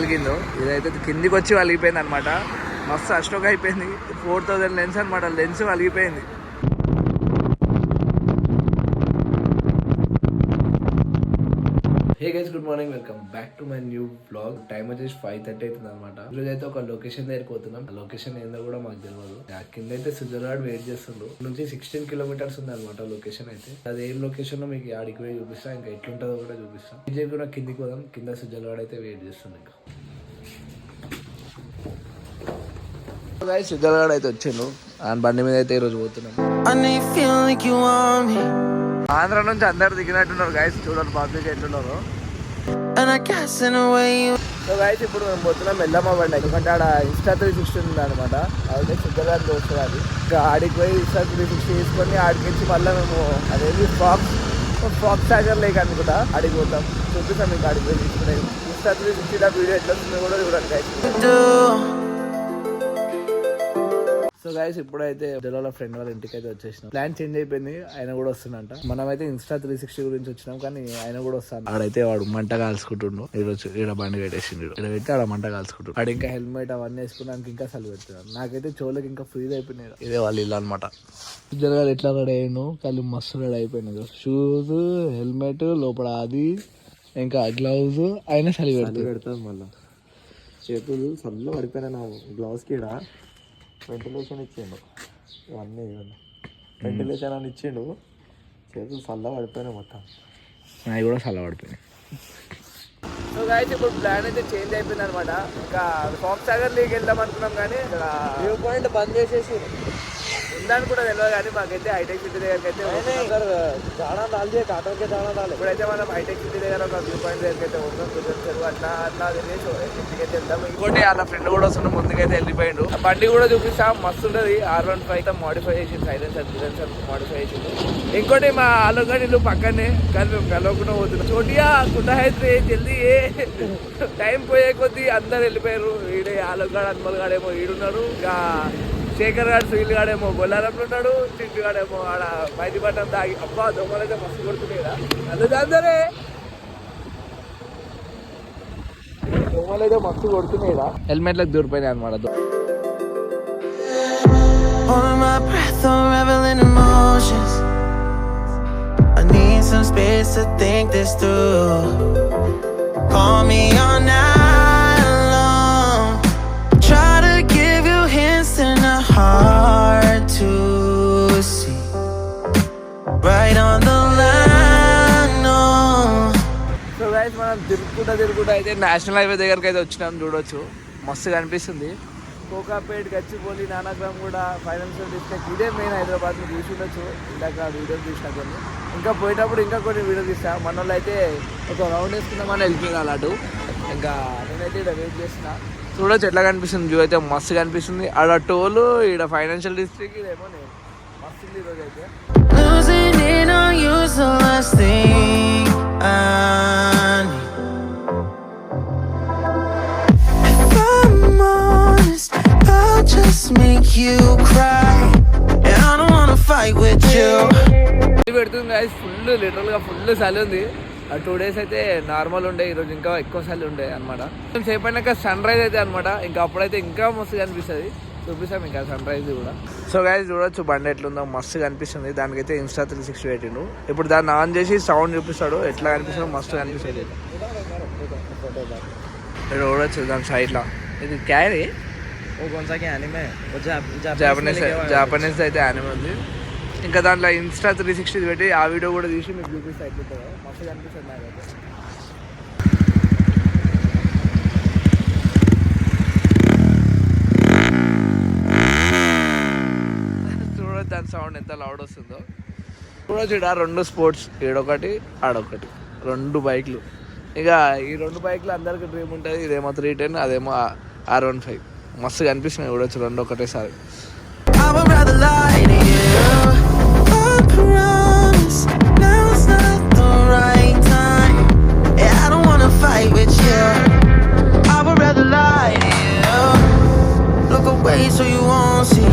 కలిగిందో ఇదైతే కిందికి వచ్చి వలిగిపోయింది అనమాట. మస్తు అస్టోక్ అయిపోయింది. 4000 లెన్స్ అనమాట. లెన్స్ వలిగిపోయింది. Hey guys, good morning, welcome back to my new blog. Time వచ్చేసి 5:30 అవుతుంది అనమాట. ఈరోజు అయితే ఒక లొకేషన్ దగ్గరికి పోతున్నాం. ఆ లొకేషన్ ఏందో కూడా మాకు తెలియదు. కింద అయితే సుజర్వాడ్ వెయిట్ చేస్తుండ్రు. నుంచి 16 కిలోమీటర్స్ ఉంది అనమాట లొకేషన్ అయితే. అది ఏం లొకేషన్ మీకు ఆడికి పోయి చూపిస్తా, ఇంకా ఎట్లుంటుందో కూడా చూపిస్తా. విజయ్ కూడా కిందికి పోదాం. కింద సుజర్వాడ్ అయితే వెయిట్ చేస్తుంది. ఇంకా సుజర్వాడ్ అయితే వచ్చిండు. ఆయన బండి మీద అయితే ఈరోజు పోతున్నాం. ఆంధ్ర నుంచి అందరు దిగినట్టున్నారు గైస్. చూడండి పబ్లిక్ ఎట్లున్నారు. సో గైస్ ఇప్పుడు మేము పోతున్నాం ఎల్లమ్మ బండి. ఎందుకంటే ఆడ ఇన్స్టా 360 ఉంది అనమాట. అయితే సుజర్వాడ్ వస్తుంది. అది ఇంకా ఆడికి పోయి ఇన్స్టా 360 తీసుకొని ఆడికి వచ్చి మళ్ళీ మేము అదేది ఫాక్స్ సాగర్ లేక్ అనుకుంటా ఆడికి పోతాం. చూపిస్తాం మీకు ఆడికి పోయి తీసుకునే ఇన్స్టా 360 వీడియో ఎట్లా వస్తుందో కూడా చూడండి గైస్. సో గైస్ ఇప్పుడైతే జలాల ఫ్రెండ్ వాళ్ళ ఇంటికి అయితే వచ్చేసినాం. ప్లాన్ చేంజ్ అయిపోయింది. ఆయన కూడా వస్తుందంట. మనమైతే ఇన్స్టా 360 గురించి వచ్చినాం, కానీ ఆయన కూడా వస్తాను. ఆడైతే వాడు మంట కాల్చుకుంటుండు. ఈరోజు ఈడ బండి పెట్టేసిండు. ఇక్కడ పెట్టి ఆడ మంట కాల్చుకుంటుండు. ఆడ ఇంకా హెల్మెట్ అవన్నీ వేసుకున్నానికి ఇంకా సలు పెడుతున్నాడు. నాకైతే చోళ్ళకి ఇంకా ఫ్రీజ్ అయిపోయినాయి. ఇదే వాళ్ళు ఇల్లు అనమాట. జరగాలి ఎట్లా రెడీ అయ్యాను, కళ్ళు మస్తు రెడీ అయిపోయినాయి. షూస్, హెల్మెట్, లోపల అది ఇంకా గ్లౌజ్ అయినా చలి పెడతాడు. మళ్ళీ చేతులు సల్లు పడిపోయినా నా గ్లౌజ్ కి వెంటిలేషన్ ఇచ్చిండు. ఇవన్నీ వెంటిలేషన్ అని ఇచ్చిండు. చేతులు చల్ల పడిపోయినాయి మొత్తం. అవి కూడా చల్ల పడిపోయినాయి. సో గైస్ ఇప్పుడు ప్లాన్ అయితే చేంజ్ అయిపోయింది అనమాట. ఇంకా ఫాక్స్ సాగర్ లేక్ వెళ్దాం అనుకున్నాం, కానీ ఇక్కడ వ్యూ పాయింట్ బంద్ చేసేసి ఉందని కూడా తెలియదు. కానీ మాకైతే హైటెక్ సిటీ దగ్గరికి అయితే చాలా రాలే, కాటోకే చాలా రాలేదు. ఇప్పుడైతే మనం హైటెక్ సిటీ దగ్గర ఒక వ్యూ పాయింట్ దగ్గరికి అయితే వస్తాం. కుదిర్చారు అట్లా అట్లా తినేసి ఇంటికైతే వెళ్తాం. ఇంకోటి వాళ్ళ ఫ్రెండ్ కూడా వస్తున్నాం, ముందుకైతే వెళ్ళిపోయిండు. ఆ బండి కూడా చూపిస్తాం, మస్తు ఉంటుంది. R15 మోడిఫై చేసింది, సైలెన్సర్ మోడిఫై చేసింది. ఇంకోటి మా ఆలోగడ్ ఇల్లు పక్కనే, కానీ మేము కలవకుండా పోతున్నాం. చోటియా కుండ హైతే జల్దీ టైం పోయే కొద్దీ అందరు వెళ్ళిపోయారు. ఈడే ఆలోగడ్ హనుమల్గాడేమో ఈడున్నారు. ఇంకా శేఖర్ గారు సుహిల్ గాడేమో బొల్లారంలో ఉన్నాడు. చింటు గాడేమో ఆడ మైదిపట్నం తాగి. అబ్బా దొంగలైతే మస్తు కొడుతున్నాయి. అందుకే దొంగలైతే మస్తు కొడుతున్నాయి. హెల్మెట్లకు దూరిపోయినాయి అనమాట. Hard to see right on the line, no. So guys, మనం తిరుగుకుంటా అయితే నేషనల్ హైవే దగ్గరికి అయితే వచ్చినాం. చూడొచ్చు మస్తుగా అనిపిస్తుంది. కోకాపేట్, గచ్చిబౌలి, నానాగ్రామ్ కూడా ఫైనాన్షియల్ డిస్ట్రిక్ట్ ఇదే మెయిన్ హైదరాబాద్. మీరు చూసి ఉండొచ్చు. ఇందాక వీడియోస్ తీసినా కొన్ని, ఇంకా పోయేటప్పుడు ఇంకా కొన్ని వీడియో తీస్తా. మన వాళ్ళు అయితే ఒక రౌండ్ వేసుకుందామని వెళ్ళిపోయింది అలాంటి. ఇంకా నేనైతే ఇక్కడ వెయిట్ చేసిన. చూడొచ్చు ఎట్లా కనిపిస్తుంది. వ్యూ అయితే మస్తు కనిపిస్తుంది. ఆడ టోలు, ఈడ ఫైనాన్షియల్ డిస్ట్రిక్ట్, ఇదేమో నేను మస్తు ఉంది ఈరోజు అయితే. పెడుతుంది గైస్. ఫుల్ లిటరల్గా ఫుల్ చలి ఉంది. 2 days అయితే నార్మల్ ఉండే, ఈరోజు ఇంకా ఎక్కువ సార్లు ఉండే అనమాట. కొంచెం సేపు అయినాక సన్ రైజ్ అయితే అనమాట. ఇంకా అప్పుడైతే ఇంకా మస్తుగా అనిపిస్తుంది. చూపిస్తాం ఇంకా సన్ రైజ్ కూడా. సో గైస్ చూడొచ్చు బండి ఎట్లుందో, మస్తుగా అనిపిస్తుంది. దానికైతే ఇన్స్టా 360 పెట్టిండు. ఇప్పుడు దాన్ని ఆన్ చేసి సౌండ్ చూపిస్తాడు. ఎట్లా కనిపిస్తుందో మస్తుగా అనిపిస్తుంది. ఇక్కడ చూడొచ్చు దాని సైడ్లో ఇది క్యారీ జాపనీస్ అయితే యానిమే ఉంది. ఇంకా దాంట్లో ఇన్స్టా 360 పెట్టి ఆ వీడియో కూడా తీసి మీకు చూపిస్తే అయిపోతుందో మస్తుగా అనిపిస్తుంది నాకైతే. చూడొచ్చు దాని సౌండ్ ఎంత లౌడ్ వస్తుందో. చూడొచ్చు ఇక్కడ 2 స్పోర్ట్స్, ఈడొకటి ఆడొకటి, 2 బైక్లు. ఇక ఈ 2 బైక్లు అందరికి డ్రీమ్ ఉంటుంది. ఇదేమో 310, అదేమో R15. మస్తుగా అనిపిస్తున్నాయి. చూడొచ్చు 2 ఒకటేసారి. So you won't see,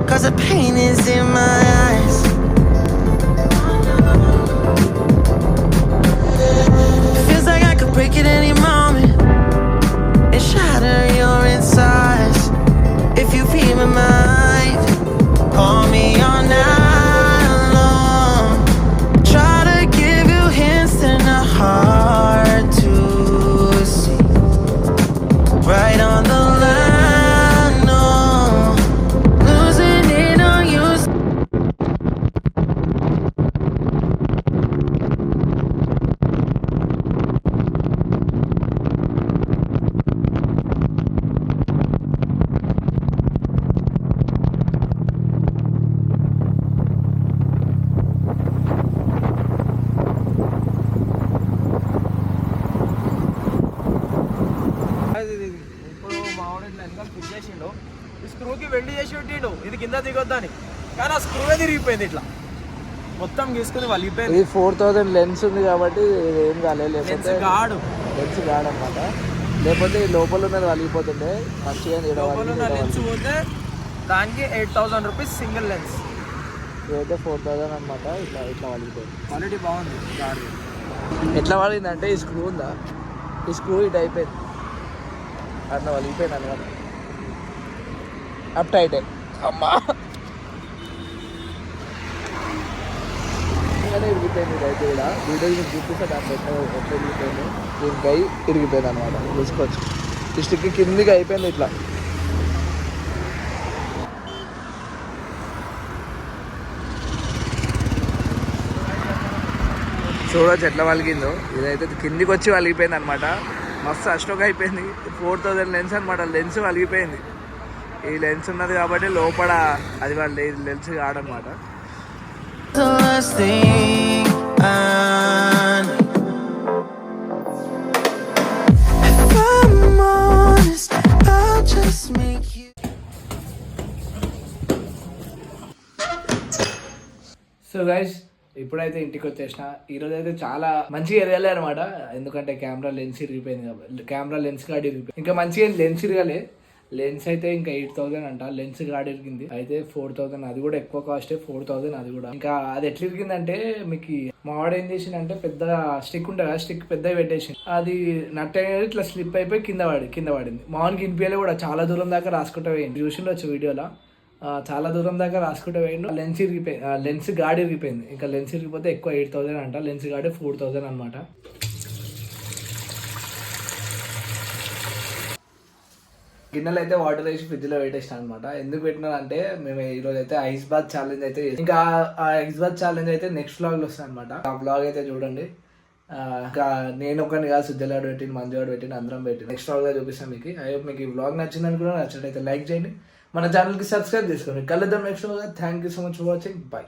'cause the pain is in my eyes. Feels like I could break it any moment. స్క్రూకి వెల్డ్ చేసి పెట్టిండు ఇది కింద దిగొద్దని, కానీ ఆ స్క్రూవే తిరిగిపోయింది ఇట్లా మొత్తం గీసుకుని వలిగిపోయింది. ఇది 4000 లెన్స్ ఉంది కాబట్టి ఏం కాలేదు, లెన్స్ గాడు అనమాట. లేకపోతే లోపల ఉన్నది వలిగిపోతుండే మంచిగా. లెన్స్ పోతే దానికి 8000 రూపీస్ సింగిల్ లెన్స్, ఇదైతే 4000 అనమాట. ఇట్లా వలిగిపోయింది. క్వాలిటీ బాగుంది గాడి. ఎట్లా వలిగిందంటే ఈ స్క్రూ ఉందా, ఈ స్క్రూ ఇటు అయిపోయింది, అట్లా వలిగిపోయింది అనమాట. అప్ టైట్ అమ్మా ఇరిగిపోయింది. ఇదైతే కూడా వీడియో మీకు చూపిస్తే దాంట్లో ఎట్లా ఇరిగిపోయింది. దీనికి అయి ఇరిగిపోయింది అనమాట. చూసుకోవచ్చు ఈ స్టిక్ కిందికి అయిపోయింది ఇట్లా. చూడవచ్చు ఎట్లా వలిగిందో. ఇదైతే కిందికి వచ్చి వలిగిపోయింది అనమాట. మస్తు అస్టోక్ అయిపోయింది. 4000 లెన్స్ అనమాట. లెన్స్ వలిగిపోయింది. ఈ లెన్స్ ఉన్నది కాబట్టి లోపల అది వాళ్ళు లెన్స్ కాడనమాట. సో గైస్ ఇప్పుడైతే ఇంటికి వచ్చేసిన. ఈరోజు అయితే చాలా మంచిగా ఎరగాలి అనమాట. ఎందుకంటే కెమెరా లెన్స్ ఇరిగిపోయింది కాబట్టి, కెమెరా లెన్స్ గాడి ఇరిగిపోయింది. ఇంకా మంచిగా లెన్స్ ఇరగాలి. లెన్స్ అయితే ఇంకా 8000 అంట. లెన్స్ గాడి ఇరిగింది అయితే 4000. అది కూడా ఎక్కువ కాస్టే 4000 అది కూడా. ఇంకా అది ఎట్లా ఇరిగిందంటే మీకు మా వాడు ఏం చేసిందంటే పెద్ద స్టిక్ ఉంటుంది కదా, స్టిక్ పెద్దగా పెట్టేసి అది నట్ అనేది ఇట్లా స్లిప్ అయిపోయి కింద పడింది. మామూలుగా ఇనిపియాలి కూడా చాలా దూరం దాకా రాసుకుంటూ పోయింది. చూసిండొచ్చు వీడియోలో, చాలా దూరం దాకా రాసుకుంటూ పోయిండు. లెన్స్ ఇరిగిపోయింది, లెన్స్ గాడి ఇరిగిపోయింది. ఇంకా లెన్స్ ఇరిగిపోతే ఎక్కువ 8000 అంట. లెన్స్ గాడి 4000 అనమాట. గిన్నెలు అయితే వాటర్ వేసి ఫ్రిడ్జ్లో పెట్టేసిన అనమాట. ఎందుకు పెట్టినా అంటే మేము ఈరోజు అయితే ఐస్ బాత్ ఛాలెంజ్ అయితే ఇంకా ఆ ఐస్ బాత్ ఛాలెంజ్ అయితే నెక్స్ట్ వ్లాగ్లో వస్తుంది అనమాట. ఆ వ్లాగ్ అయితే చూడండి. ఇంకా నేను ఒకరిని కాదు, సుద్దలాడు పెట్టింది, మంజుగాడు పెట్టింది, అందరం పెట్టింది. నెక్స్ట్ వ్లాగ్లో చూపిస్తాను మీకు. ఐ హోప్ మీకు ఈ వ్లాగ్ నచ్చిందని కూడా, నచ్చినట్టయితే లైక్ చేయండి, మన ఛానల్కి సబ్స్క్రైబ్ చేసుకోండి. కలుద్దాం next vlog. Thank you so much for watching. By.